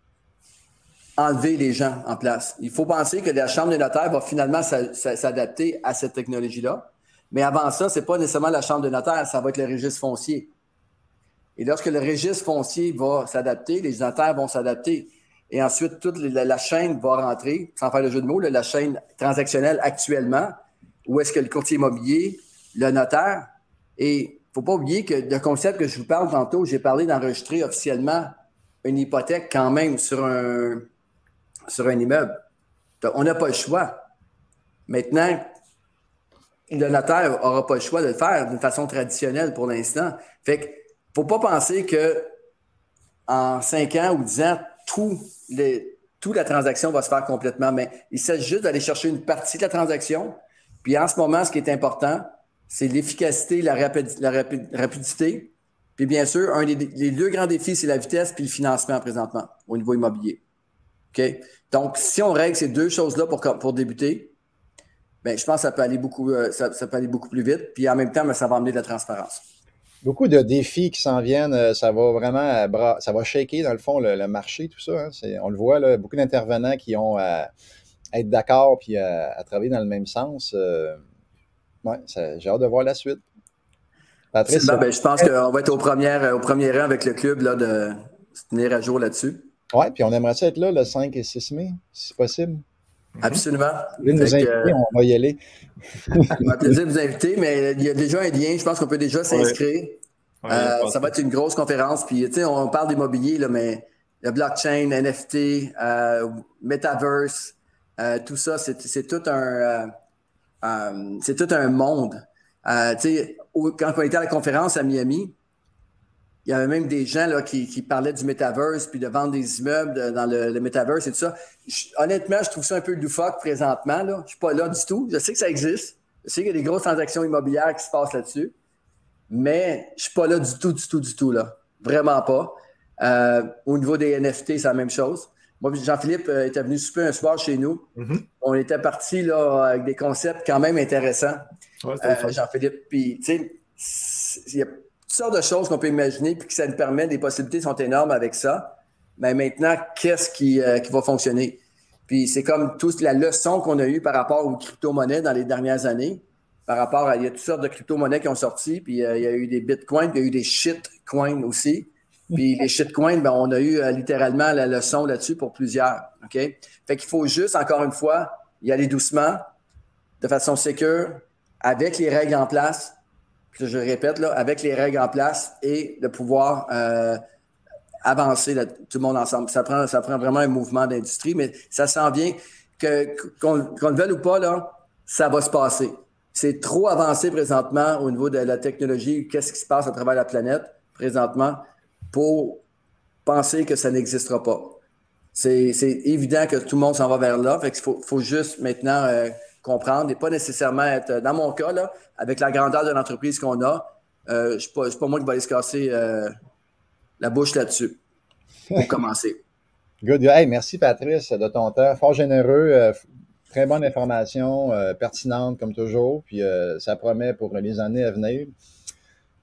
enlever les gens en place. Il faut penser que la chambre des notaires va finalement s'adapter à cette technologie-là. Mais avant ça, ce n'est pas nécessairement la chambre des notaires, ça va être le registre foncier. Et lorsque le registre foncier va s'adapter, les notaires vont s'adapter. Et ensuite, toute la chaîne va rentrer, sans faire le jeu de mots, la chaîne transactionnelle actuellement, où est-ce que le courtier immobilier, le notaire, et il ne faut pas oublier que le concept que je vous parle tantôt, j'ai parlé d'enregistrer officiellement une hypothèque quand même sur un immeuble. On n'a pas le choix. Maintenant, le notaire n'aura pas le choix de le faire d'une façon traditionnelle pour l'instant. Fait qu'il ne faut pas penser qu'en 5 ans ou 10 ans, toute la transaction va se faire complètement, mais il s'agit juste d'aller chercher une partie de la transaction. Puis en ce moment, ce qui est important, c'est l'efficacité, la rapidité. Puis bien sûr, les 2 grands défis, c'est la vitesse puis le financement présentement au niveau immobilier. OK? Donc, si on règle ces 2 choses-là pour débuter, bien, je pense que ça peut aller beaucoup plus vite. Puis en même temps, ça va amener de la transparence. Beaucoup de défis qui s'en viennent, ça va vraiment, ça va shaker dans le fond le marché, tout ça. Hein. On le voit, là, beaucoup d'intervenants qui ont à être d'accord puis à travailler dans le même sens. J'ai hâte de voir la suite. Patrice? Je pense qu'on va être au premier rang avec le club là, de se tenir à jour là-dessus. Oui, puis on aimerait ça être là le 5 et 6 mai, si possible. Absolument. Vous voulez nous inviter, on va y aller. Ça m'a plaisir de vous inviter, mais il y a déjà un lien. Je pense qu'on peut déjà s'inscrire. Ça va être une grosse conférence. Puis, tu sais, on parle d'immobilier, là, mais le blockchain, NFT, Metaverse, tout ça, c'est tout un monde. Tu sais, quand on était à la conférence à Miami, il y avait même des gens là, qui parlaient du Metaverse puis de vendre des immeubles dans le Metaverse et tout ça. Honnêtement, je trouve ça un peu loufoque présentement. Là. Je ne suis pas là du tout. Je sais que ça existe. Je sais qu'il y a des grosses transactions immobilières qui se passent là-dessus. Mais je ne suis pas là du tout. Là. Vraiment pas. Au niveau des NFT, c'est la même chose. Moi, Jean-Philippe était venu souper un soir chez nous. Mm-hmm. On était partis là, avec des concepts quand même intéressants. Ouais, Jean-Philippe, puis tu sais, il y a toutes sortes de choses qu'on peut imaginer puis que ça nous permet, les possibilités sont énormes avec ça. Mais maintenant, qu'est-ce qui va fonctionner? Puis c'est comme toute la leçon qu'on a eue par rapport aux crypto-monnaies dans les dernières années. Par rapport il y a toutes sortes de crypto-monnaies qui ont sorti, puis il y a eu des bitcoins, puis il y a eu des shitcoins aussi. Puis les shitcoins, on a eu littéralement la leçon là-dessus pour plusieurs. OK? Fait qu'il faut juste, encore une fois, y aller doucement, de façon sécure, avec les règles en place. Puis je répète, là, avec les règles en place et de pouvoir avancer là, tout le monde ensemble. Ça prend vraiment un mouvement d'industrie, mais ça s'en vient qu'on le veuille ou pas, là, ça va se passer. C'est trop avancé présentement au niveau de la technologie, qu'est-ce qui se passe à travers la planète présentement pour penser que ça n'existera pas. C'est évident que tout le monde s'en va vers là, fait qu'il faut juste maintenant comprendre et pas nécessairement être, dans mon cas, là, avec la grandeur de l'entreprise qu'on a, je ne suis pas moi qui va aller se casser la bouche là-dessus pour commencer. Good. Hey, merci Patrice de ton temps, fort généreux. Très bonne information, pertinente comme toujours, puis ça promet pour les années à venir.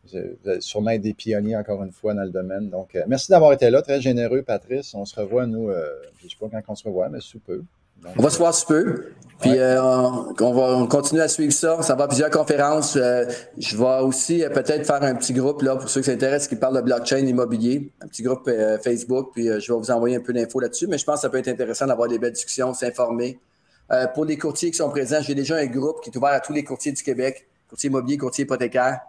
Vous allez sûrement être des pionniers encore une fois dans le domaine. Donc, merci d'avoir été là, très généreux Patrice. On se revoit, nous, je ne sais pas quand on se revoit, mais sous peu. Donc, on va se voir sous peu, puis ouais. On continue à suivre ça. Ça va à plusieurs conférences. Je vais aussi peut-être faire un petit groupe là pour ceux qui s'intéressent, qui parlent de blockchain immobilier, un petit groupe Facebook, puis je vais vous envoyer un peu d'infos là-dessus, mais je pense que ça peut être intéressant d'avoir des belles discussions, s'informer. Pour les courtiers qui sont présents, j'ai déjà un groupe qui est ouvert à tous les courtiers du Québec, courtier immobilier, courtier hypothécaire,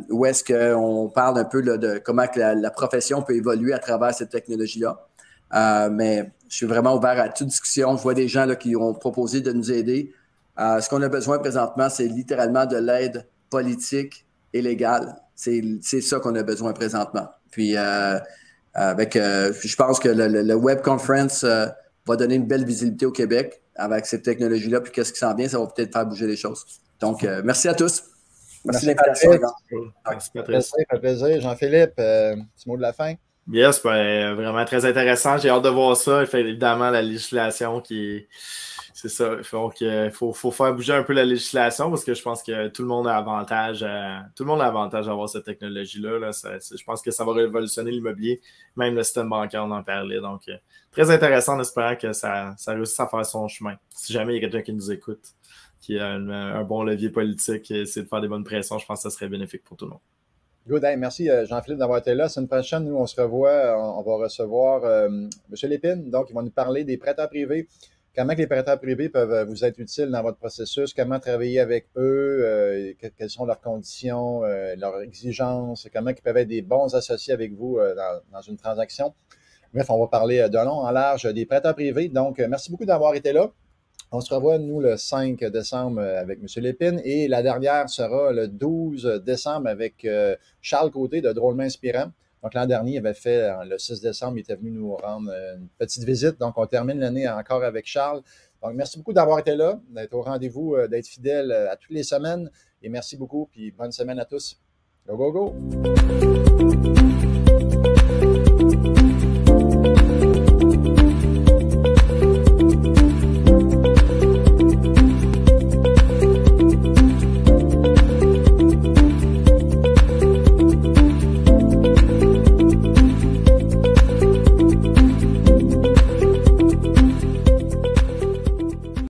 où est-ce qu'on parle un peu là, de comment que la profession peut évoluer à travers cette technologie-là. Mais je suis vraiment ouvert à toute discussion. Je vois des gens là, qui ont proposé de nous aider. Ce qu'on a besoin présentement, c'est littéralement de l'aide politique et légale. C'est ça qu'on a besoin présentement. Puis, je pense que le web conference va donner une belle visibilité au Québec avec cette technologie-là. Puis qu'est-ce qui s'en vient, ça va peut-être faire bouger les choses. Donc, merci à tous. Merci de l'invitation. Merci, Patrice. Ça fait plaisir. Jean-Philippe, petit mot de la fin. Yes, ben, vraiment très intéressant. J'ai hâte de voir ça. Évidemment, la législation c'est ça. Donc, il faut faire bouger un peu la législation parce que je pense que tout le monde a avantage d'avoir cette technologie-là. Là. Je pense que ça va révolutionner l'immobilier, même le système bancaire, on en parlait. Donc, très intéressant en espérant que ça réussisse à faire son chemin. Si jamais il y a quelqu'un qui nous écoute, qui a un bon levier politique et essaie de faire des bonnes pressions, je pense que ça serait bénéfique pour tout le monde. Good. Hey, merci Jean-Philippe d'avoir été là. La semaine prochaine, nous, on se revoit. On va recevoir M. Lépine. Donc, il va nous parler des prêteurs privés. Comment les prêteurs privés peuvent vous être utiles dans votre processus? Comment travailler avec eux? Quelles sont leurs conditions, leurs exigences? Comment ils peuvent être des bons associés avec vous dans une transaction? Bref, on va parler de long en large des prêteurs privés. Donc, merci beaucoup d'avoir été là. On se revoit, nous, le 5 décembre avec M. Lépine et la dernière sera le 12 décembre avec Charles Côté de Drôlement Inspirant. Donc, l'an dernier, il avait fait, le 6 décembre, il était venu nous rendre une petite visite. Donc, on termine l'année encore avec Charles. Donc, merci beaucoup d'avoir été là, d'être au rendez-vous, d'être fidèle à toutes les semaines. Et merci beaucoup, puis bonne semaine à tous. Go, go, go!